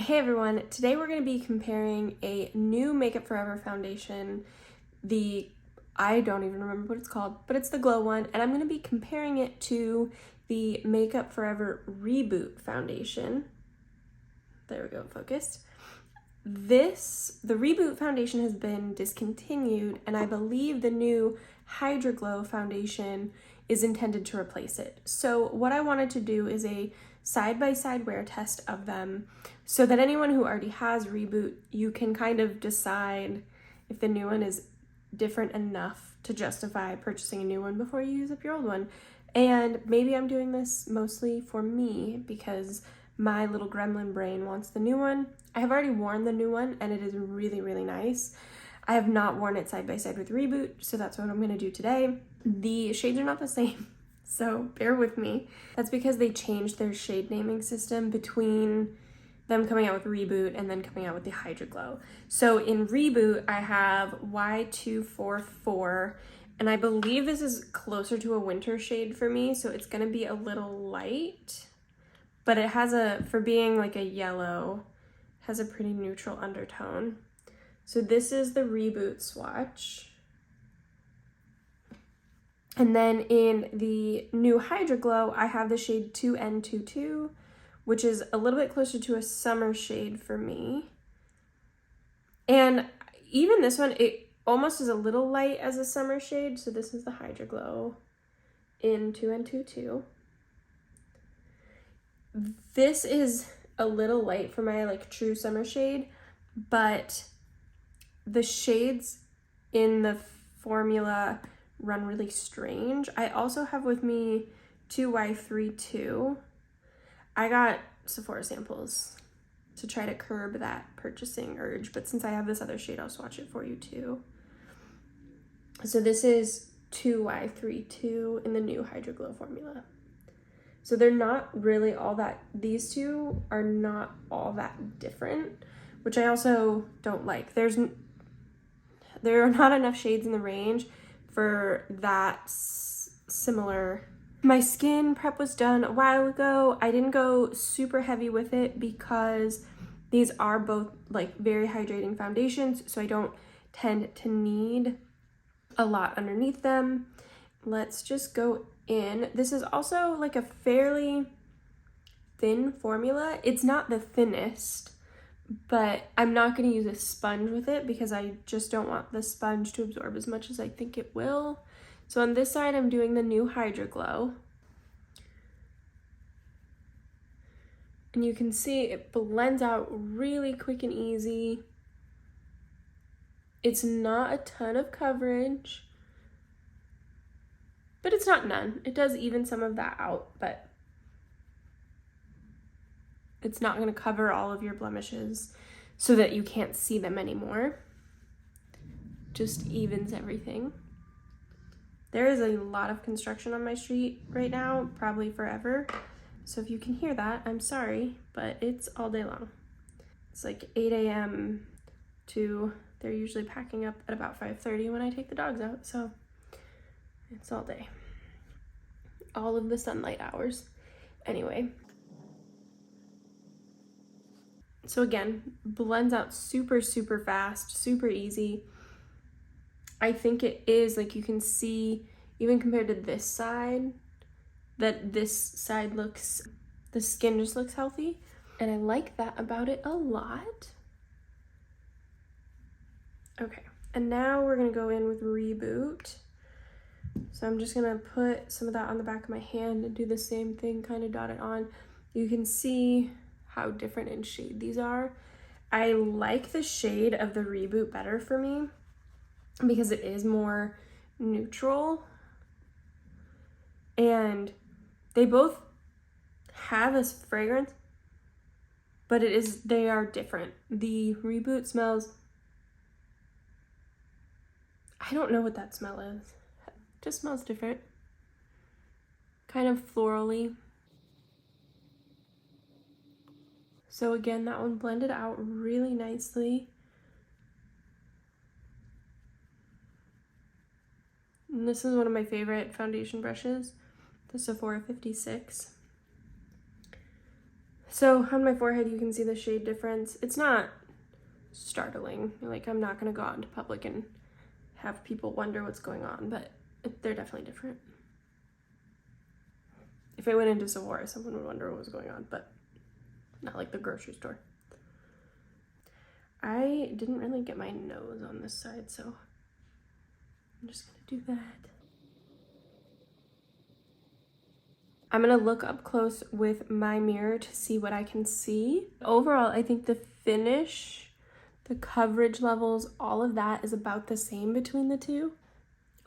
Hey everyone, today we're going to be comparing a new Makeup Forever foundation, I don't even remember what it's called, but it's the glow one, and I'm going to be comparing it to the Makeup Forever Reboot foundation. There we go, focused. The Reboot foundation has been discontinued, and I believe the new Hydra Glow foundation is intended to replace it. So what I wanted to do is a side-by-side wear test of them so that anyone who already has Reboot, you can kind of decide if the new one is different enough to justify purchasing a new one before you use up your old one. And maybe I'm doing this mostly for me because my little gremlin brain wants the new one. I have already worn the new one and it is really, really nice. I have not worn it side by side with Reboot, so that's what I'm going to do today. The shades are not the same, so bear with me. That's because they changed their shade naming system between them coming out with Reboot and then coming out with the Hydra Glow. So in Reboot, I have Y244, and I believe this is closer to a winter shade for me, so it's going to be a little light, but it has for being like a yellow, has a pretty neutral undertone. So this is the Reboot swatch. And then in the new Hydra Glow, I have the shade 2N22, which is a little bit closer to a summer shade for me. And even this one, it almost is a little light as a summer shade. So this is the Hydra Glow in 2N22. This is a little light for my like true summer shade, but the shades in the formula run really strange. I also have with me 2Y32. I got Sephora samples to try to curb that purchasing urge, but since I have this other shade, I'll swatch it for you too. So this is 2Y32 in the new Hydra Glow formula. So they're not really all that, these two are not all that different, which I also don't like. There are not enough shades in the range for that similar. My skin prep was done a while ago. I didn't go super heavy with it because these are both like very hydrating foundations, so I don't tend to need a lot underneath them. Let's just go in. This is also like a fairly thin formula. It's not the thinnest, but I'm not going to use a sponge with it because I just don't want the sponge to absorb as much as I think it will. So on this side, I'm doing the new Hydra Glow. And you can see it blends out really quick and easy. It's not a ton of coverage, but it's not none. It does even some of that out, but it's not going to cover all of your blemishes so that you can't see them anymore. Just evens everything. There is a lot of construction on my street right now, probably forever. So if you can hear that, I'm sorry, but it's all day long. It's like 8 a.m. to, they're usually packing up at about 5:30 when I take the dogs out, so it's all day. All of the sunlight hours. Anyway. So again, blends out super, super fast, super easy. I think it is, like you can see, even compared to this side, that this side looks, the skin just looks healthy. And I like that about it a lot. Okay, and now we're gonna go in with Reboot. So I'm just gonna put some of that on the back of my hand and do the same thing, kind of dot it on. You can see how different in shade these are. I like the shade of the Reboot better for me because it is more neutral, and they both have this fragrance, but they are different. The Reboot smells, I don't know what that smell is. It just smells different. Kind of florally. So again, that one blended out really nicely. And this is one of my favorite foundation brushes, the Sephora 56. So on my forehead, you can see the shade difference. It's not startling. Like, I'm not gonna go out into public and have people wonder what's going on, but they're definitely different. If I went into Sephora, someone would wonder what was going on, but not like the grocery store. I didn't really get my nose on this side, so I'm just gonna do that. I'm gonna look up close with my mirror to see what I can see. Overall, I think the finish, the coverage levels, all of that is about the same between the two.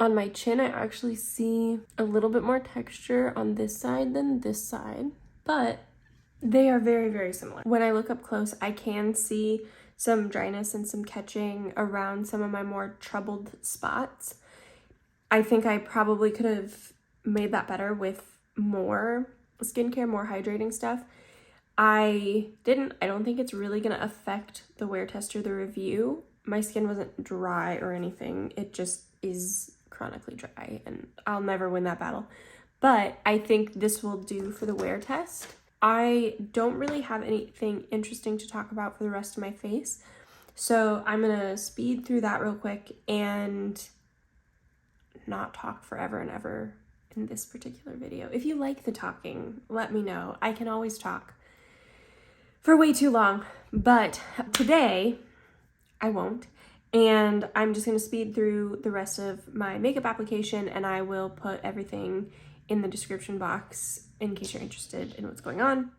On my chin, I actually see a little bit more texture on this side than this side, but they are very, very similar. When I look up close, I can see some dryness and some catching around some of my more troubled spots. I think I probably could have made that better with more skincare, more hydrating stuff. I don't think it's really gonna affect the wear test or the review. My skin wasn't dry or anything. It just is chronically dry, and I'll never win that battle. But I think this will do for the wear test. I don't really have anything interesting to talk about for the rest of my face, so I'm gonna speed through that real quick and not talk forever and ever in this particular video. If you like the talking, let me know. I can always talk for way too long, but today I won't. And I'm just gonna speed through the rest of my makeup application, and I will put everything in the description box in case you're interested in what's going on.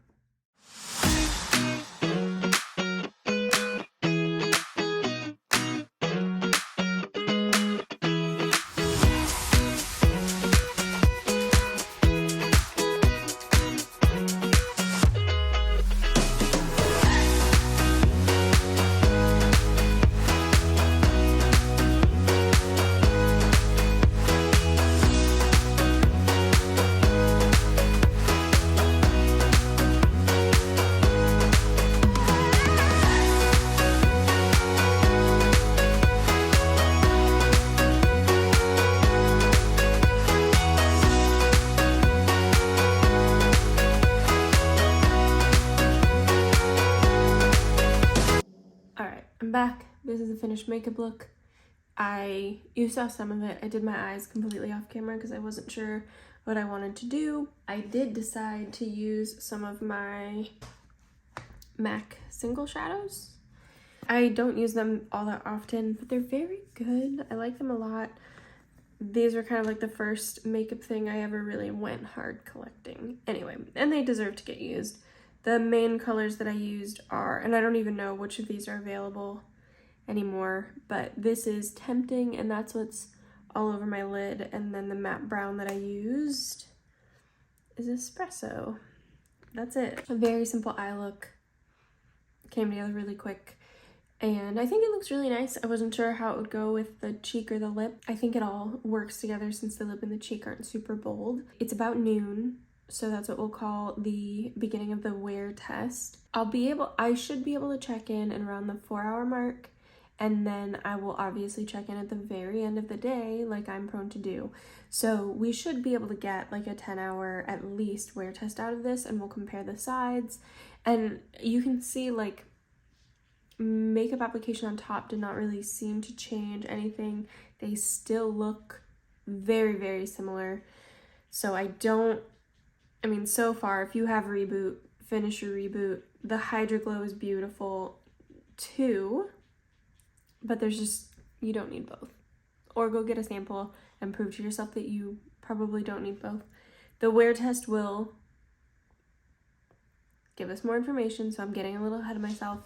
I'm back. This is the finished makeup look. You saw some of it. I did my eyes completely off camera because I wasn't sure what I wanted to do. I did decide to use some of my MAC single shadows. I don't use them all that often, but they're very good. I like them a lot. These were kind of like the first makeup thing I ever really went hard collecting. Anyway, and they deserve to get used. The main colors that I used are, and I don't even know which of these are available anymore, but this is Tempting, and that's what's all over my lid. And then the matte brown that I used is Espresso. That's it. A very simple eye look. Came together really quick, and I think it looks really nice. I wasn't sure how it would go with the cheek or the lip. I think it all works together since the lip and the cheek aren't super bold. It's about noon, so that's what we'll call the beginning of the wear test. I should be able to check in at around the 4-hour mark, and then I will obviously check in at the very end of the day, like I'm prone to do. So we should be able to get like a 10-hour at least wear test out of this, and we'll compare the sides. And you can see like makeup application on top did not really seem to change anything. They still look very, very similar. So so far, if you have Reboot, finish your Reboot. The Hydra Glow is beautiful too, but you don't need both. Or go get a sample and prove to yourself that you probably don't need both. The wear test will give us more information, so I'm getting a little ahead of myself.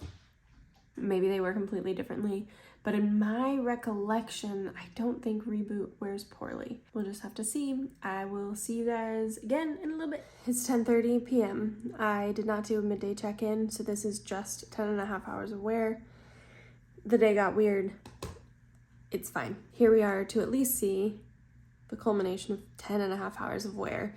Maybe they wear completely differently, but in my recollection, I don't think Reboot wears poorly. We'll just have to see. I will see you guys again in a little bit. It's 10:30 p.m. I did not do a midday check-in, so this is just 10.5 hours of wear. The day got weird. It's fine. Here we are to at least see the culmination of 10.5 hours of wear,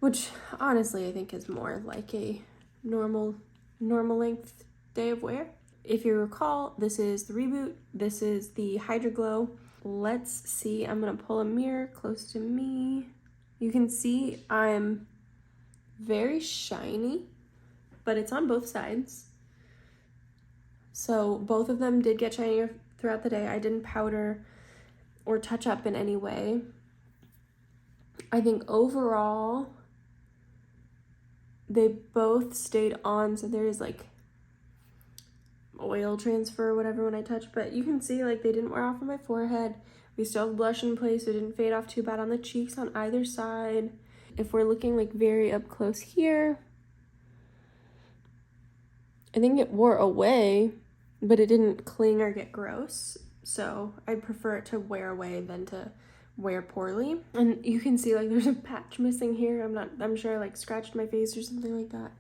which honestly I think is more like a normal length day of wear. If you recall, this is the Reboot, this is the Hydra Glow. Let's see, I'm gonna pull a mirror close to me. You can see I'm very shiny but it's on both sides. So both of them did get shinier throughout the day. I didn't powder or touch up in any way. I think overall, they both stayed on, so there's like oil transfer or whatever when I touch, but you can see like they didn't wear off on my forehead. We still have blush in place, so it didn't fade off too bad on the cheeks on either side. If we're looking like very up close here, I think it wore away, but it didn't cling or get gross. So I'd prefer it to wear away than to wear poorly. And you can see like there's a patch missing here. I'm sure I like scratched my face or something like that.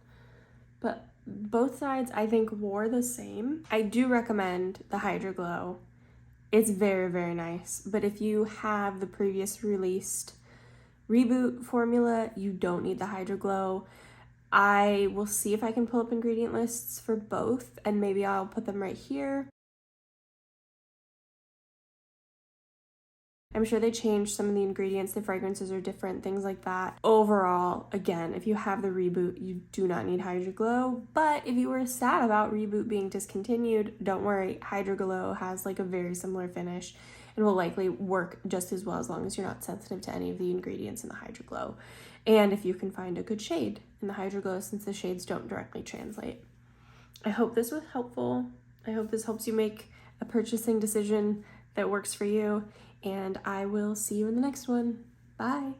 But both sides I think wore the same. I do recommend the Hydra Glow. It's very, very nice. But if you have the previous released Reboot formula, you don't need the Hydra Glow. I will see if I can pull up ingredient lists for both, and maybe I'll put them right here. I'm sure they changed some of the ingredients, the fragrances are different, things like that. Overall, again, if you have the Reboot, you do not need Hydra Glow, but if you were sad about Reboot being discontinued, don't worry, Hydra Glow has like a very similar finish and will likely work just as long as you're not sensitive to any of the ingredients in the Hydra Glow. And if you can find a good shade in the Hydra Glow, since the shades don't directly translate. I hope this was helpful. I hope this helps you make a purchasing decision that works for you. And I will see you in the next one. Bye.